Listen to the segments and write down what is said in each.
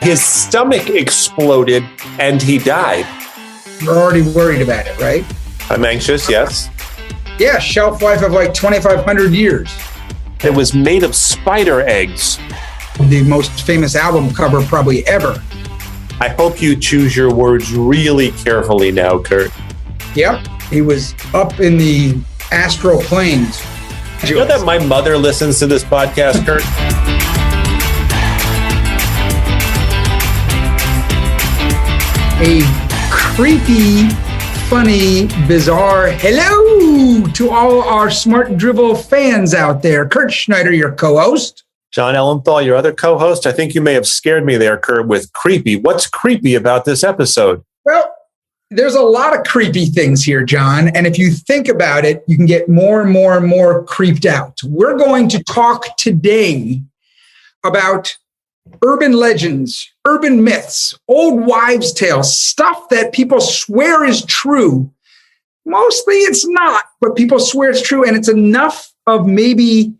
His stomach exploded and he died. You're already worried about it, right? I'm anxious, yes. Yeah, shelf life of like 2,500 years. It was made of spider eggs. The most famous album cover probably ever. I hope you choose your words really carefully now, Kurt. Yep, he was up in the astral planes. You know that my mother listens to this podcast, Kurt? A creepy, funny, bizarre hello to all our Smart Drivel fans out there. Kurt Schneider, your co-host. Jon Ellenthal, your other co-host. I think you may have scared me there, Kurt, with creepy. What's creepy about this episode? Well, there's a lot of creepy things here, John. And if you think about it, you can get more and more and more creeped out. We're going to talk today about urban legends, urban myths, old wives' tales, stuff that people swear is true. Mostly it's not, but people swear it's true. And it's enough of maybe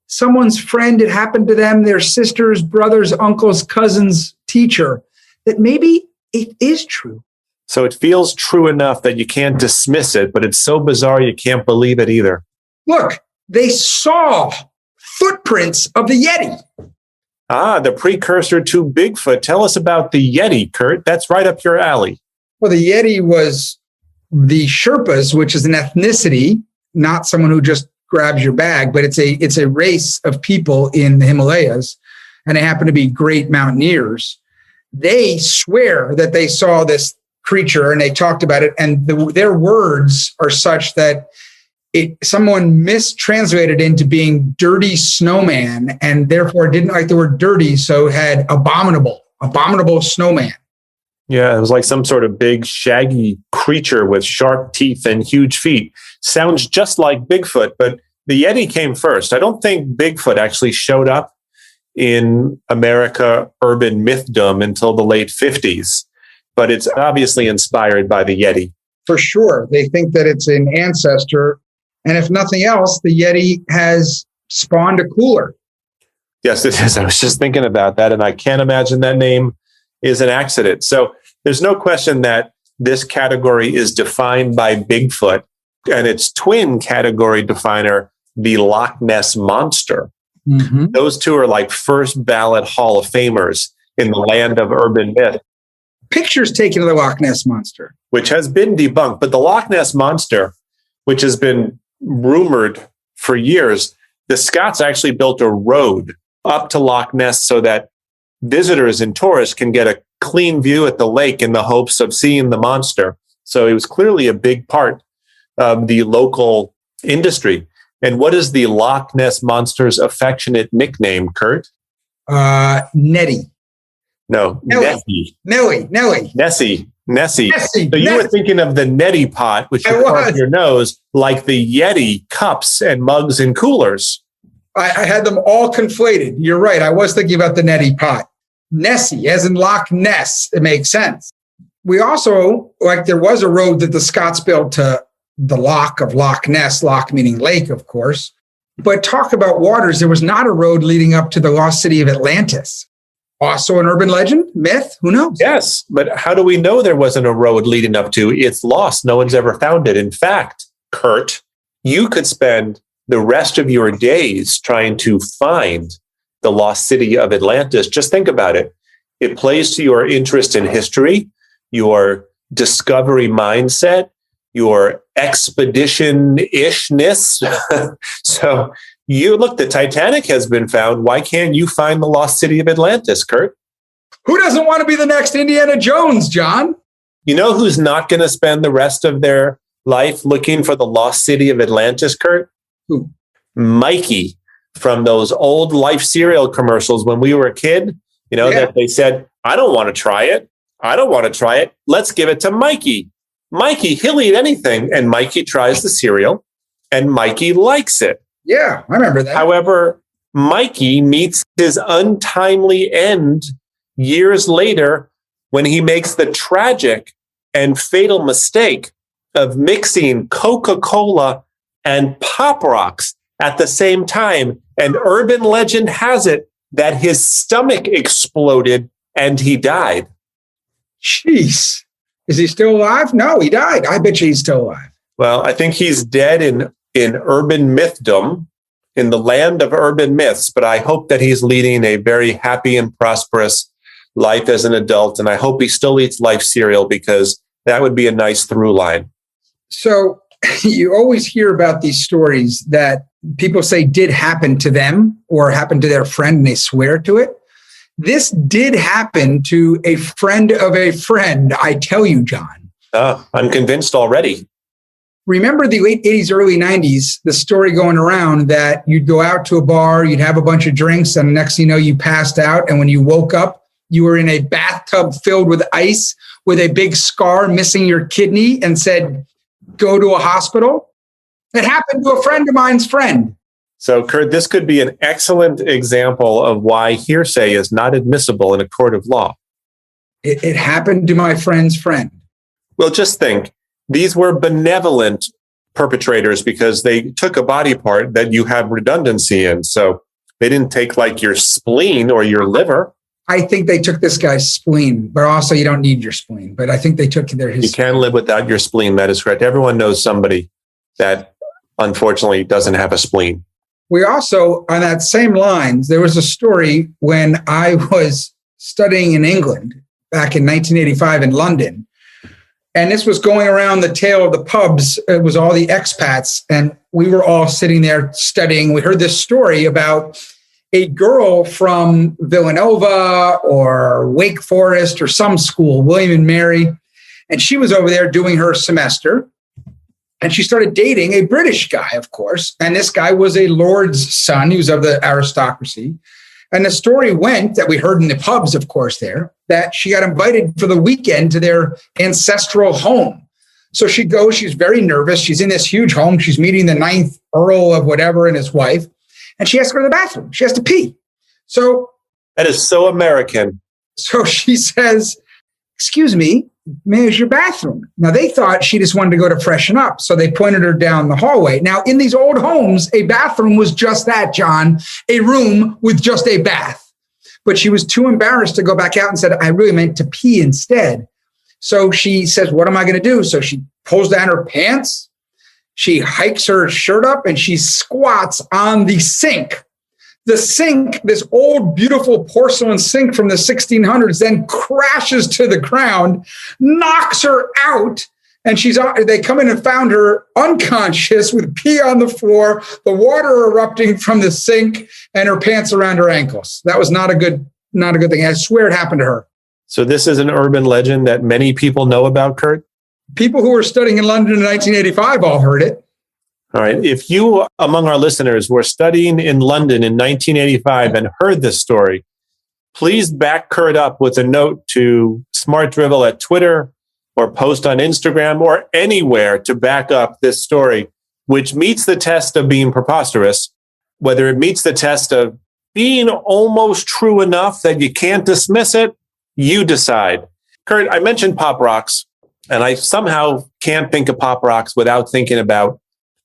someone's friend, it happened to them, their sister's, brother's, uncle's, cousin's teacher, that maybe it is true. So it feels true enough that you can't dismiss it, but it's so bizarre you can't believe it either. Look, they saw footprints of the Yeti. Ah, the precursor to Bigfoot. Tell us about the Yeti, Kurt. That's right up your alley. Well, the Yeti was the Sherpas, which is an ethnicity, not someone who just grabs your bag, but it's a race of people in the Himalayas, and they happen to be great mountaineers. They swear that they saw this creature and they talked about it, and their words are such that someone mistranslated into being dirty snowman, and therefore didn't like the word dirty, so had abominable snowman. Yeah, it was like some sort of big, shaggy creature with sharp teeth and huge feet. Sounds just like Bigfoot, but the Yeti came first. I don't think Bigfoot actually showed up in America urban mythdom until the late 50s, but it's obviously inspired by the Yeti. For sure. They think that it's an ancestor. And if nothing else, the Yeti has spawned a cooler. Yes, it is. I was just thinking about that, and I can't imagine that name is an accident. So there's no question that this category is defined by Bigfoot, and its twin category definer, the Loch Ness Monster. Mm-hmm. Those two are like first ballot Hall of Famers in the land of urban myth. Pictures taken of the Loch Ness Monster, which has been debunked, but the Loch Ness Monster, which has been rumored for years, the Scots actually built a road up to Loch Ness so that visitors and tourists can get a clean view at the lake in the hopes of seeing the monster. So it was clearly a big part of the local industry. And what is the Loch Ness Monster's affectionate nickname, Kurt? Nettie. No, Nessie. Nessie. So you were thinking of the neti pot, which you carve your nose, like the Yeti cups and mugs and coolers. I had them all conflated. You're right. I was thinking about the neti pot. Nessie, as in Loch Ness. It makes sense. We also, there was a road that the Scots built to the Loch of Loch Ness, Loch meaning lake, of course. But talk about waters. There was not a road leading up to the lost city of Atlantis. Also an urban legend, myth, who knows? Yes, but how do we know there wasn't a road leading up to? It's lost. No one's ever found it. In fact, Kurt, you could spend the rest of your days trying to find the lost city of Atlantis. Just think about it. It plays to your interest in history, your discovery mindset, your expedition-ishness. So you look, the Titanic has been found. Why can't you find the lost city of Atlantis, Kurt? Who doesn't want to be the next Indiana Jones, John? You know who's not going to spend the rest of their life looking for the lost city of Atlantis, Kurt? Who? Mikey from those old Life cereal commercials when we were a kid, that they said, I don't want to try it. Let's give it to Mikey. Mikey, he'll eat anything. And Mikey tries the cereal and Mikey likes it. Yeah, I remember that. However, Mikey meets his untimely end years later when he makes the tragic and fatal mistake of mixing Coca-Cola and Pop Rocks at the same time. And urban legend has it that his stomach exploded and he died. Jeez. Is he still alive? No, he died. I bet you he's still alive. Well, I think he's dead in urban mythdom, in the land of urban myths, but I hope that he's leading a very happy and prosperous life as an adult. And I hope he still eats Life cereal, because that would be a nice through line. So you always hear about these stories that people say did happen to them or happened to their friend, and they swear to it. This did happen to a friend of a friend, I tell you, Jon. I'm convinced already. Remember the late 80s, early 90s, the story going around that you'd go out to a bar, you'd have a bunch of drinks, and next thing you know, you passed out. And when you woke up, you were in a bathtub filled with ice with a big scar missing your kidney, and said, go to a hospital. It happened to a friend of mine's friend. So, Kurt, this could be an excellent example of why hearsay is not admissible in a court of law. It happened to my friend's friend. Well, just think, these were benevolent perpetrators because they took a body part that you have redundancy in. So they didn't take like your spleen or your liver. I think they took this guy's spleen, but also you don't need your spleen. But I think they took his. You can live without your spleen. That is correct. Everyone knows somebody that unfortunately doesn't have a spleen. We also, on that same lines, there was a story when I was studying in England back in 1985 in London. And this was going around the tail of the pubs. It was all the expats. And we were all sitting there studying. We heard this story about a girl from Villanova or Wake Forest or some school, William and Mary. And she was over there doing her semester. And she started dating a British guy, of course. And this guy was a lord's son. He was of the aristocracy. And the story went, that we heard in the pubs, of course, there, that she got invited for the weekend to their ancestral home. So she goes, she's very nervous. She's in this huge home. She's meeting the 9th Earl of whatever and his wife. And she has to go to the bathroom. She has to pee. So that is so American. So she says, excuse me, may I use your bathroom? Now, they thought she just wanted to go to freshen up. So they pointed her down the hallway. Now, in these old homes, a bathroom was just that, Jon, a room with just a bath. But she was too embarrassed to go back out and said, I really meant to pee instead. So she says, what am I going to do? So she pulls down her pants. She hikes her shirt up and she squats on the sink. The sink, this old, beautiful porcelain sink from the 1600s, then crashes to the ground, knocks her out, and they come in and found her unconscious with pee on the floor, the water erupting from the sink, and her pants around her ankles. That was not a good thing. I swear it happened to her. So this is an urban legend that many people know about, Kurt? People who were studying in London in 1985 all heard it. All right. If you, among our listeners, were studying in London in 1985 and heard this story, please back Kurt up with a note to Smart Drivel at Twitter or post on Instagram or anywhere to back up this story, which meets the test of being preposterous, whether it meets the test of being almost true enough that you can't dismiss it, you decide. Kurt, I mentioned Pop Rocks, and I somehow can't think of Pop Rocks without thinking about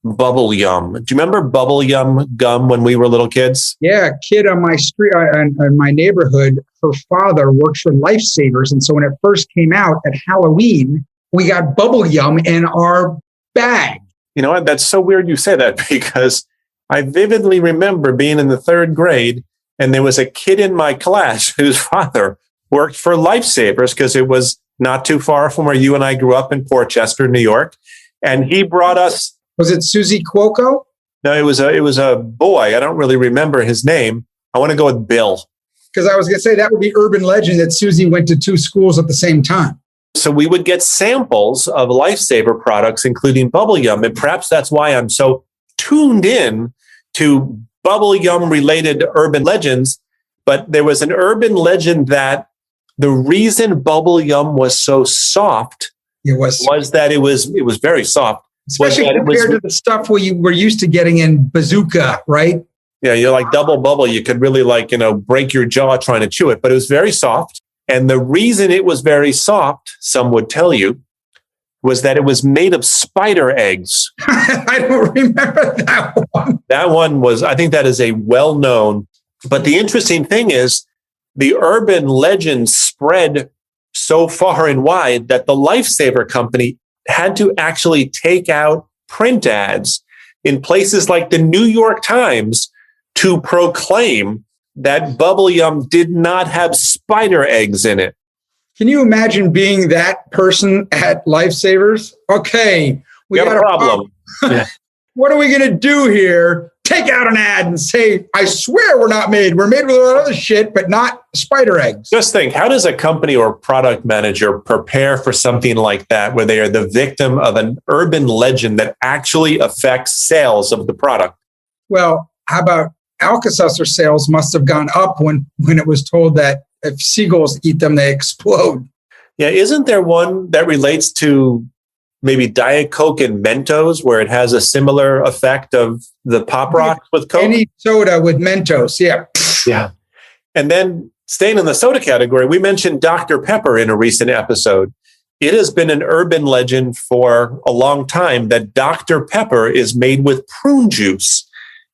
Bubble Yum. Do you remember Bubble Yum gum when we were little kids? Yeah, a kid on my street, in my neighborhood, her father worked for Lifesavers. And so when it first came out at Halloween, we got Bubble Yum in our bag. You know what? That's so weird you say that, because I vividly remember being in the 3rd grade and there was a kid in my class whose father worked for Lifesavers because it was not too far from where you and I grew up in Portchester, New York. And he brought us. Was it Susie Cuoco? No, it was a boy. I don't really remember his name. I want to go with Bill. Because I was going to say that would be urban legend that Susie went to 2 schools at the same time. So we would get samples of Lifesaver products, including Bubble Yum. And perhaps that's why I'm so tuned in to Bubble Yum related urban legends. But there was an urban legend that the reason Bubble Yum was so soft was that it was very soft. Especially compared to the stuff we're used to getting in Bazooka, right? Yeah, you're like Double Bubble. You could really break your jaw trying to chew it, but it was very soft. And the reason it was very soft, some would tell you, was that it was made of spider eggs. I don't remember that one. That one was, I think that is a well-known. But the interesting thing is, the urban legend spread so far and wide that the Lifesaver company had to actually take out print ads in places like the New York Times to proclaim that Bubble Yum did not have spider eggs in it. Can you imagine being that person at Lifesavers? Okay, we got a problem. What are we going to do here? Take out an ad and say, I swear we're not made. We're made with a lot of other shit, but not spider eggs. Just think, how does a company or product manager prepare for something like that, where they are the victim of an urban legend that actually affects sales of the product? Well, how about Alka-Seltzer sales must have gone up when it was told that if seagulls eat them, they explode. Yeah, isn't there one that relates to maybe Diet Coke and Mentos, where it has a similar effect of the Pop Rocks with Coke? Any soda with Mentos, yeah. Yeah. And then staying in the soda category, we mentioned Dr. Pepper in a recent episode. It has been an urban legend for a long time that Dr. Pepper is made with prune juice.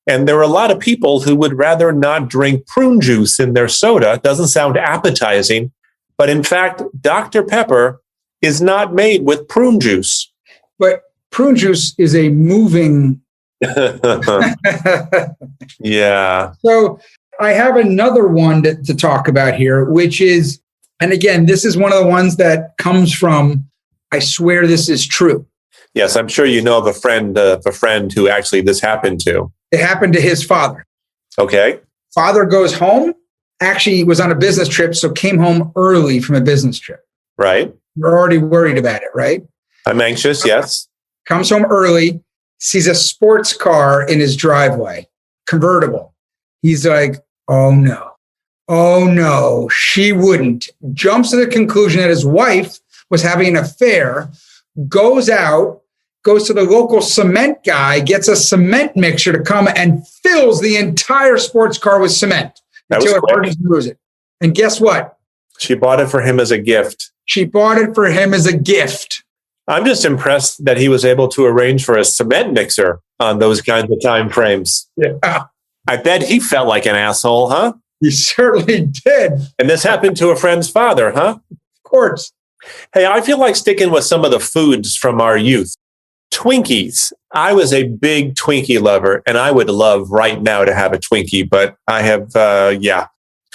And there are a lot of people who would rather not drink prune juice in their soda. It doesn't sound appetizing. But in fact, Dr. Pepper is not made with prune juice. But prune juice is a moving. Yeah. So I have another one to talk about here, which is, and again, this is one of the ones that comes from, I swear this is true. Yes, I'm sure you know of a friend who actually this happened to. It happened to his father. Okay. Father goes home. Actually, he was on a business trip, so came home early from a business trip. Right. You're already worried about it, right? I'm anxious, yes. Comes home early, sees a sports car in his driveway, convertible. He's like, oh no, she wouldn't. Jumps to the conclusion that his wife was having an affair, goes out, goes to the local cement guy, gets a cement mixer to come and fills the entire sports car with cement until it hardens and lose it. And guess what? She bought it for him as a gift. I'm just impressed that he was able to arrange for a cement mixer on those kinds of time frames. Yeah. I bet he felt like an asshole, huh? He certainly did. And this happened to a friend's father, huh? Of course. Hey, I feel like sticking with some of the foods from our youth. Twinkies. I was a big Twinkie lover, and I would love right now to have a Twinkie, but I have,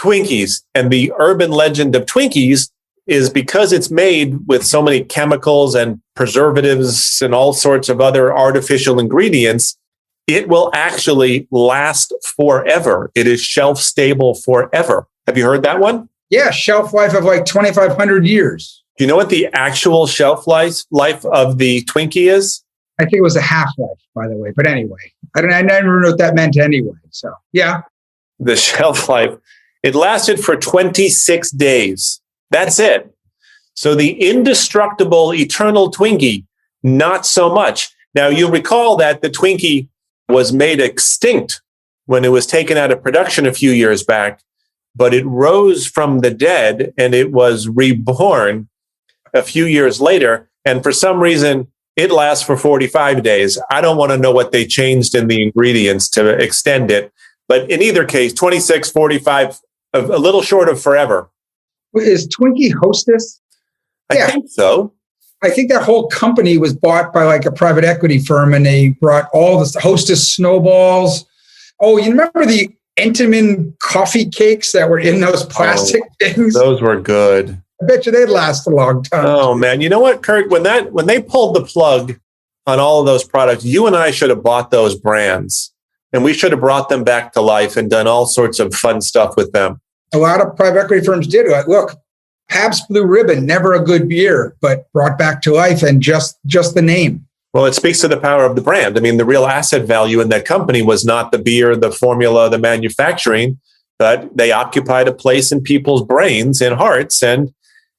Twinkies. And the urban legend of Twinkies is because it's made with so many chemicals and preservatives and all sorts of other artificial ingredients, it will actually last forever. It is shelf stable forever. Have you heard that one? Yeah, shelf life of like 2,500 years. Do you know what the actual shelf life of the Twinkie is? I think it was a half-life, by the way. But anyway, I never knew what that meant anyway. So, yeah. The shelf life, it lasted for 26 days. That's it. So the indestructible, eternal Twinkie, not so much. Now, you recall that the Twinkie was made extinct when it was taken out of production a few years back, but it rose from the dead and it was reborn a few years later. And for some reason, it lasts for 45 days. I don't want to know what they changed in the ingredients to extend it. But in either case, 26, 45, a little short of forever. Is Twinkie Hostess? I think so. I think that whole company was bought by like a private equity firm, and they brought all the Hostess snowballs. Oh, you remember the Entenmann coffee cakes that were in those plastic things? Those were good. I bet you they'd last a long time. Oh man, you know what, Kurt? When they pulled the plug on all of those products, you and I should have bought those brands, and we should have brought them back to life and done all sorts of fun stuff with them. A lot of private equity firms did. Like, look, Pabst Blue Ribbon, never a good beer, but brought back to life, and just the name. Well, it speaks to the power of the brand. I mean, the real asset value in that company was not the beer, the formula, the manufacturing, but they occupied a place in people's brains and hearts. And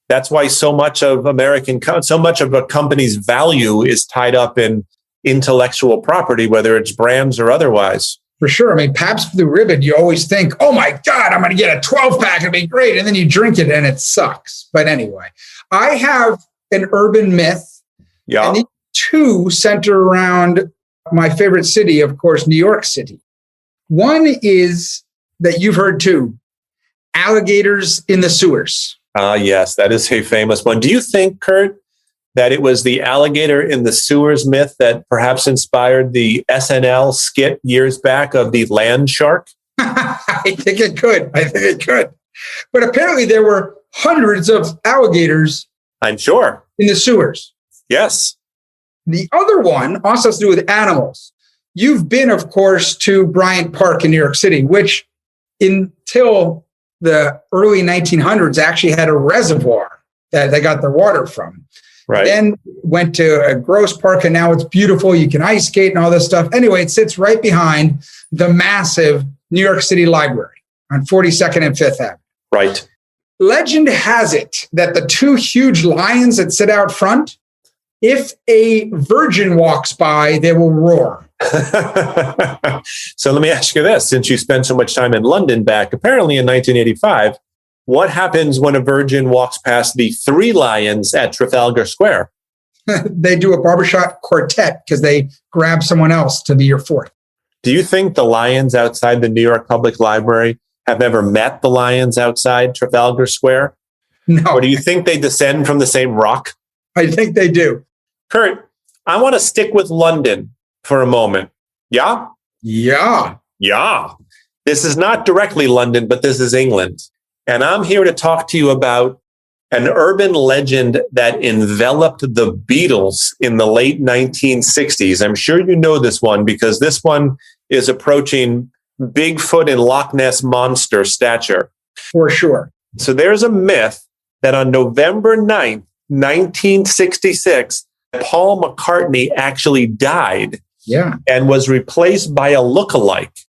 that's why so much of a company's value is tied up in intellectual property, whether it's brands or otherwise. For sure. I mean, Pabst Blue Ribbon, you always think, oh my God, I'm going to get a 12-pack. It'll be great. And then you drink it and it sucks. But anyway, I have an urban myth. Yeah. And these two center around my favorite city, of course, New York City. One is that you've heard too. alligators in the sewers. Yes, that is a famous one. Do you think, Kurt, that it was the alligator in the sewers myth that perhaps inspired the SNL skit years back of the land shark? I think it could. But apparently there were hundreds of alligators. I'm sure. In the sewers. Yes. The other one also has to do with animals. You've been, of course, to Bryant Park in New York City, which until the early 1900s actually had a reservoir that they got their water from. Right. Then went to a Gross Park, and now it's beautiful. You can ice skate and all this stuff. Anyway, it sits right behind the massive New York City Library on 42nd and 5th Avenue. Right. Legend has it that the two huge lions that sit out front, if a virgin walks by, they will roar. So let me ask you this. Since you spent so much time in London back, apparently in 1985, what happens when a virgin walks past the three lions at Trafalgar Square? They do a barbershop quartet because they grab someone else to be your fourth. Do you think the lions outside the New York Public Library have ever met the lions outside Trafalgar Square? No. Or do you think they descend from the same rock? I think they do. Kurt, I want to stick with London for a moment. Yeah? Yeah. Yeah. This is not directly London, but this is England. And I'm here to talk to you about an urban legend that enveloped the Beatles in the late 1960s. I'm sure you know this one because this one is approaching Bigfoot and Loch Ness Monster stature. For sure. So there's a myth that on November 9th, 1966, Paul McCartney actually died and was replaced by a lookalike.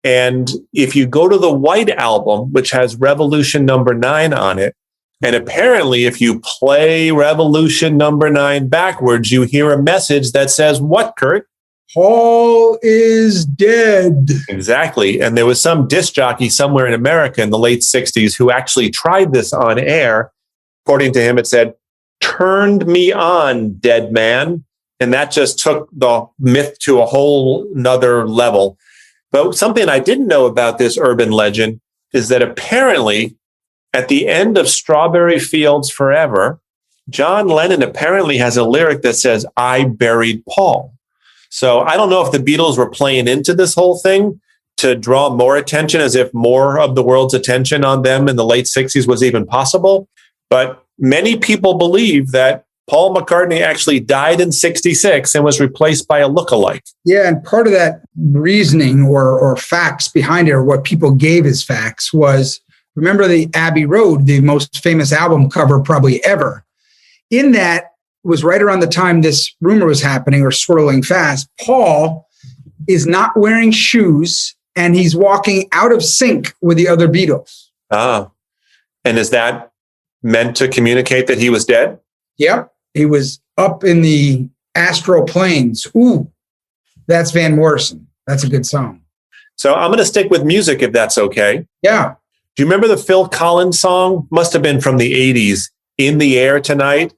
And if you go to the White Album, which has Revolution number 9 on it, and apparently if you play Revolution number 9 backwards, you hear a message that says, what, Kurt? Paul is dead. Exactly. And there was some disc jockey somewhere in America in the late 60s who actually tried this on air. According to him, it said, turned me on, dead man. And that just took the myth to a whole nother level. But something I didn't know about this urban legend is that apparently at the end of Strawberry Fields Forever, John Lennon apparently has a lyric that says, I buried Paul. So I don't know if the Beatles were playing into this whole thing to draw more attention, as if more of the world's attention on them in the late 60s was even possible. But many people believe that Paul McCartney actually died in 66 and was replaced by a lookalike. Yeah, and part of that reasoning or facts behind it, or what people gave as facts, was, remember the Abbey Road, the most famous album cover probably ever. In that was right around the time this rumor was happening or swirling fast. Paul is not wearing shoes and he's walking out of sync with the other Beatles. Ah, and is that meant to communicate that he was dead? Yep. He was up in the astral planes. Ooh, that's Van Morrison. That's a good song. So I'm going to stick with music if that's okay. Yeah. Do you remember the Phil Collins song? Must have been from the 80s, In the Air Tonight.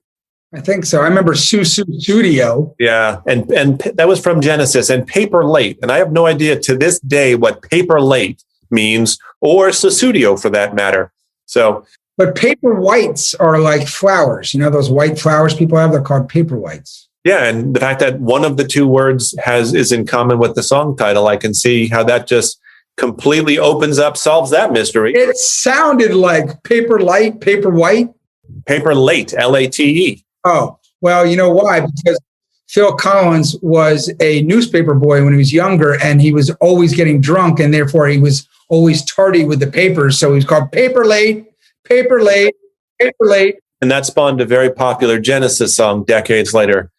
I think so. I remember Susu Studio. Yeah, and that was from Genesis, and Paper Late. And I have no idea to this day what Paper Late means, or Susudio for that matter. So, but paper whites are like flowers. You know those white flowers people have? They're called paper whites. Yeah, and the fact that one of the two words is in common with the song title, I can see how that just completely opens up, solves that mystery. It sounded like paper light, paper white. Paper Late, Late. Oh, well, you know why? Because Phil Collins was a newspaper boy when he was younger, and he was always getting drunk, and therefore he was always tardy with the papers. So he was called Paper Late, Paper Late, Paper Late. And that spawned a very popular Genesis song decades later.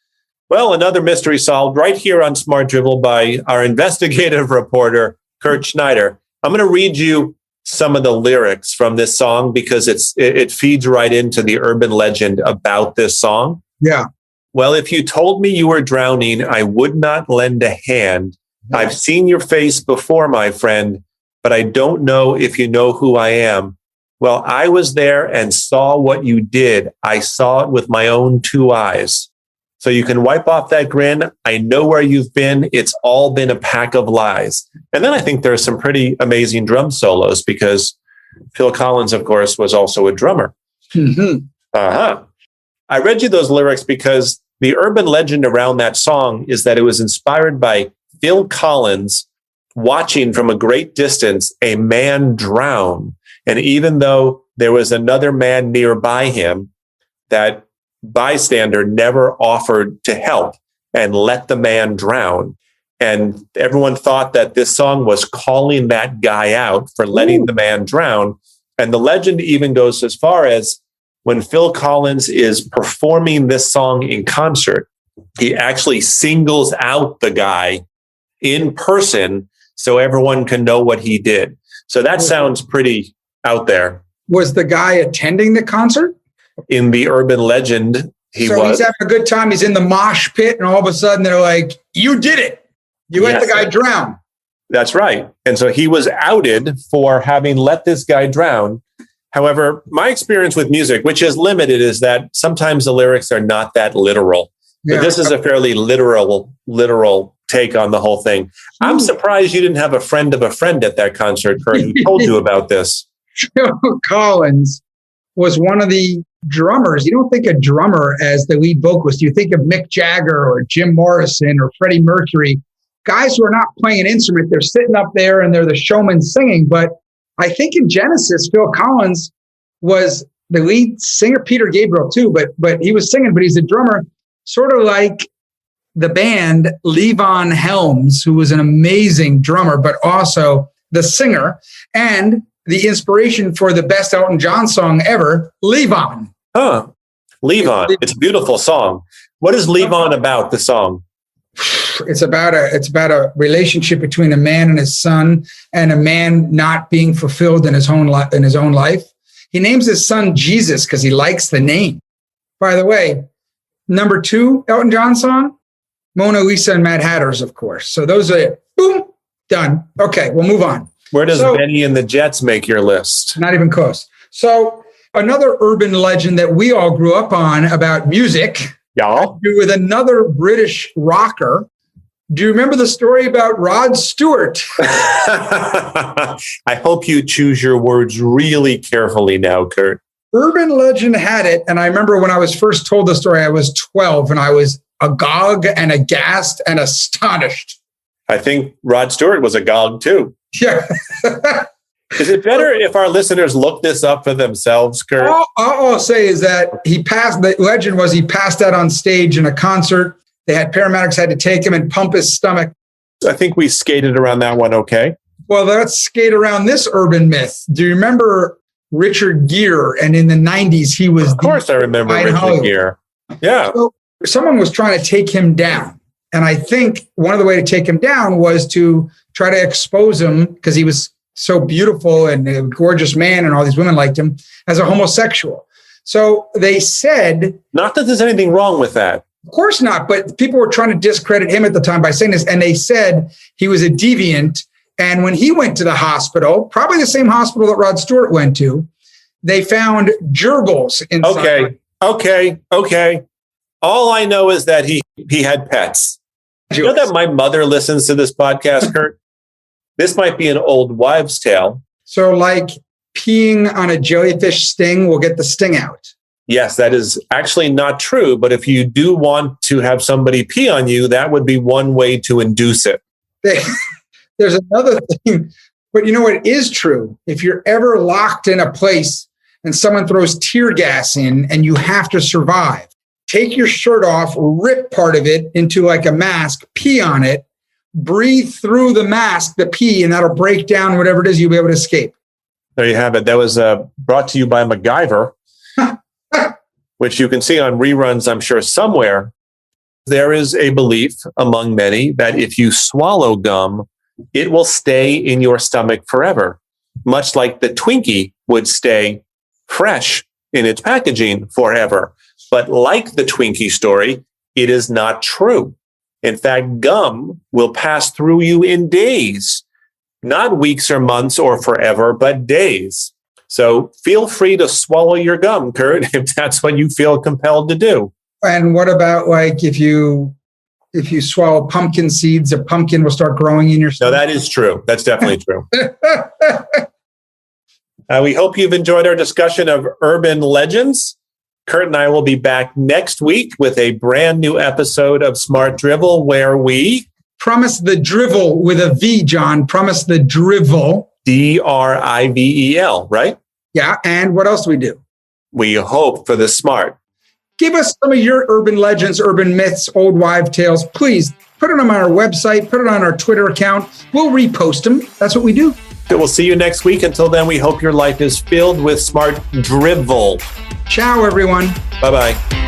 Well, another mystery solved right here on Smart Drivel by our investigative reporter, Kurt Schneider. I'm going to read you some of the lyrics from this song because it feeds right into the urban legend about this song. Yeah. Well, if you told me you were drowning, I would not lend a hand. I've seen your face before, my friend, but I don't know if you know who I am. Well, I was there and saw what you did. I saw it with my own two eyes. So you can wipe off that grin. I know where you've been. It's all been a pack of lies. And then I think there are some pretty amazing drum solos because Phil Collins, of course, was also a drummer. Mm-hmm. I read you those lyrics because the urban legend around that song is that it was inspired by Phil Collins watching from a great distance a man drown. And even though there was another man nearby him, that bystander never offered to help and let the man drown. And everyone thought that this song was calling that guy out for letting the man drown. And the legend even goes as far as when Phil Collins is performing this song in concert, he actually singles out the guy in person so everyone can know what he did. So that sounds pretty out there. Was the guy attending the concert? In the urban legend, he was. He's having a good time. He's in the mosh pit, and all of a sudden they're like, "You did it. You let the guy drown." That's right. And so he was outed for having let this guy drown. However, my experience with music, which is limited, is that sometimes the lyrics are not that literal. But this is a fairly literal take on the whole thing. I'm surprised you didn't have a friend of a friend at that concert, Kurt, who told you about this. Phil Collins was one of the drummers. You don't think of drummer as the lead vocalist. You think of Mick Jagger or Jim Morrison or Freddie Mercury, guys who are not playing an instrument. They're sitting up there and they're the showman singing. But I think in Genesis, Phil Collins was the lead singer, Peter Gabriel too, but he was singing, but he's a drummer, sort of like the band Levon Helms, who was an amazing drummer, but also the singer and the inspiration for the best Elton John song ever, Levon. Levon. It's a beautiful song. What is Levon about, the song? It's about a relationship between a man and his son, and a man not being fulfilled in his own life. He names his son Jesus because he likes the name. By the way, number 2 Elton John song, Mona Lisa and Mad Hatters, of course. So those are it. Boom, done. Okay, we'll move on. Where does Benny and the Jets make your list? Not even close. So another urban legend that we all grew up on about music, with another British rocker. Do you remember the story about Rod Stewart? I hope you choose your words really carefully now, Kurt. Urban legend had it, and I remember when I was first told the story, I was 12, and I was agog and aghast and astonished. I think Rod Stewart was agog too. Yeah. Is it better if our listeners look this up for themselves, Kurt? All I'll say is that the legend was he passed out on stage in a concert. They had paramedics had to take him and pump his stomach. I think we skated around that one okay. Well, let's skate around this urban myth. Do you remember Richard Gere? And in the 90s, he was... Of course I remember Richard Gere. Yeah. So someone was trying to take him down. And I think one of the ways to take him down was to try to expose him, because he was so beautiful and a gorgeous man and all these women liked him, as a homosexual. So they said... Not that there's anything wrong with that. Of course not, but people were trying to discredit him at the time by saying this, and they said he was a deviant. And when he went to the hospital, probably the same hospital that Rod Stewart went to, they found gerbils inside. Okay. All I know is that he had pets. You know that my mother listens to this podcast, Kurt? This might be an old wives' tale. So like peeing on a jellyfish sting will get the sting out. Yes, that is actually not true. But if you do want to have somebody pee on you, that would be one way to induce it. There's another thing. But you know what is true? If you're ever locked in a place and someone throws tear gas in and you have to survive, take your shirt off, rip part of it into like a mask, pee on it, breathe through the mask, the pee, and that'll break down whatever it is, you'll be able to escape. There you have it. That was brought to you by MacGyver. Which you can see on reruns, I'm sure, somewhere. There is a belief among many that if you swallow gum, it will stay in your stomach forever, much like the Twinkie would stay fresh in its packaging forever. But like the Twinkie story, it is not true. In fact, gum will pass through you in days, not weeks or months or forever, but days. So feel free to swallow your gum, Kurt, if that's what you feel compelled to do. And what about like if you swallow pumpkin seeds, a pumpkin will start growing in your stomach? No, that is true. That's definitely true. We hope you've enjoyed our discussion of urban legends. Kurt and I will be back next week with a brand new episode of Smart Drivel, where we promise the drivel with a V, John. Promise the drivel. Drivel, right? Yeah. And what else do we do? We hope for the smart. Give us some of your urban legends, urban myths, old wives' tales. Please put it on our website, put it on our Twitter account. We'll repost them. That's what we do. We'll see you next week. Until then, we hope your life is filled with smart drivel. Ciao, everyone. Bye-bye.